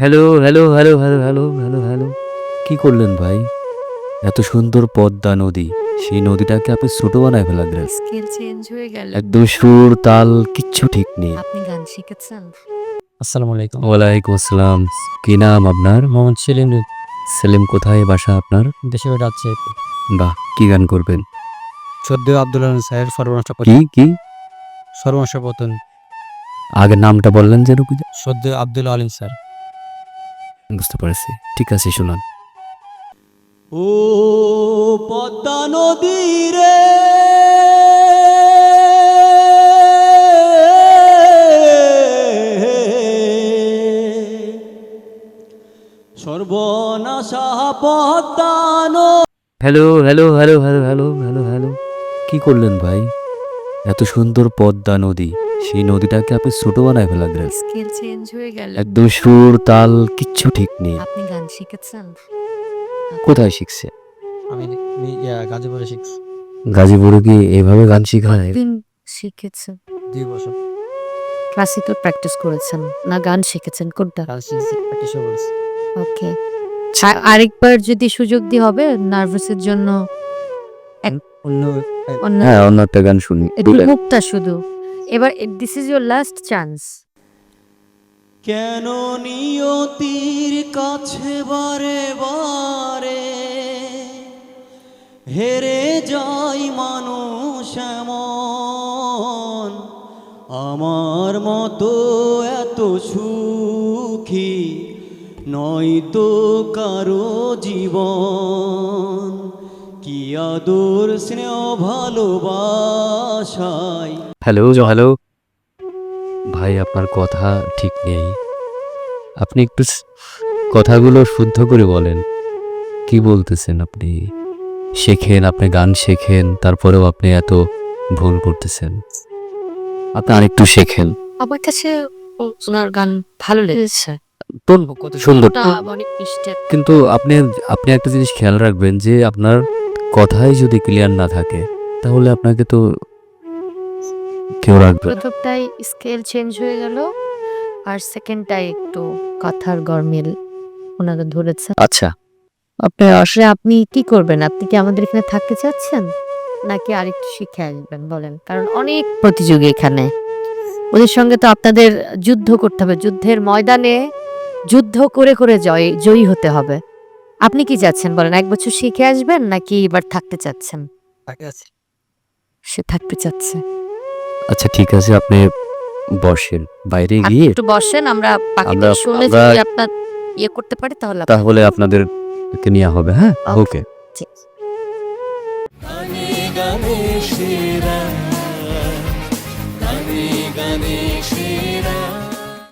Hello, hello, hello, hello, hello, hello, hello. কি করলেন ভাই? এত সুন্দর পদ্মা নদী, সেই নদীটাকে আপনি ছোট বানায় ফেলা দিলেন। স্কেল চেঞ্জ হয়ে গেল। একদম সুর, তাল কিচ্ছু ঠিক নেই। আপনি গান শিখেছেন? আসসালামু আলাইকুম। ওয়ালাইকুম আসসালাম। কি নাম আপনার? মোহাম্মদ সেলিম, সেলিম, কোথায় বাসা আপনার? দেশে বাড়ি রাজশাহী। বাহ! কি গান করবেন? সদ্য আব্দুল আলিম স্যারের কি? সর্বনাশা পতন। আগের নামটা বললেন যেন কি? সদ্য আব্দুল আলিম স্যার। বুঝতে পারছি। ঠিক আছে, শুনুন। ও পদ্মা নদী রে, সর্বনাশা পদ্মা নদী। Hello, hello, hello, hello, hello, hello, hello. কি করলেন ভাই? এত সুন্দর পদ্মা নদী, সেই নদীটাকে আপনি ছোট বানায় ফেলা দিলেন। স্কেল চেঞ্জ হয়ে গেল। একদম সুর, তাল কিচ্ছু ঠিক নেই। আপনি গান শিখেছেন? কোথায় শিখছে? আমি গাজীপুরে শিখছি গাজীপুরে কি এভাবে গান শিখায়? কতদিন শিখেছেন? 2 বছর। ক্লাসিক্যাল প্র্যাকটিস করেছেন না গান শিখেছেন কোনটা? গান শিখছি, প্র্যাকটিসও করেছি। ওকে। আরেকবার যদি সুযোগ দি হবে নার্ভাসের জন্য অন্য অন্য হ্যাঁ, অন্য একটা গান শুনি। একটু মুখটা শুধু। এবার this is your last chance. কেন নিয়তির কাছে বারে বারে হেরে যাই মানুষ এমন, আমার মতো এত সুখী নয়তো কারো জীবন, কি আদর স্নেহ ভালোবাসায়। Hello, hello. ভাই, আপনার কথা ঠিক নেই। আপনি একটু কথাগুলো শুদ্ধ করে বলেন। কি বলতেছেন আপনি? শেখেন, আপনি গান শেখেন, তারপরেও আপনি এত ভুল করতেছেন। আপনি আরেকটু শেখেন। আমার কাছে ওনার গান ভালো লেগেছে। টোন কত সুন্দর। ওটা অনেক মিষ্টি। কিন্তু আপনি আপনি একটা জিনিস খেয়াল রাখবেন যে আপনার কথাই যদি ক্লিয়ার না থাকে তাহলে আপনাকে তো কেউ রাখবে না। প্রথমটাই স্কেল চেঞ্জ হয়ে গেল আর সেকেন্ডটাই একটু কথার গরমিল ওনাকে ধরেছে। আচ্ছা, আপনি আসলে আপনি কি করবেন? আপনি কি আমাদের এখানে থাকতে চাচ্ছেন নাকি আরেকটু শিখে আসবেন বলেন? কারণ অনেক প্রতিযোগী এখানে, ওদের সঙ্গে তো আপনাদের যুদ্ধ করতে হবে। যুদ্ধের ময়দানে যুদ্ধ করে করে জয়ী হতে হবে। আপনি কি চাচ্ছেন বলেন? 1 বছর শিখে আসবেন নাকি এবার থাকতে চাচ্ছেন? তাকে আছে। সে থাকতে চাচ্ছে। আচ্ছা, ঠিক আছে, আপনি বসেন বাইরে আপনি গিয়ে। একটু বসেন, আমরা বাকিটা আমরা- শুনে আমরা- যদি আপনার ইয়ে করতে পারি তাহলে তাহলে আপনাদেরকে নেওয়া হবে। হ্যাঁ, ওকে। ঠিক আছে। গানে গানে সেরা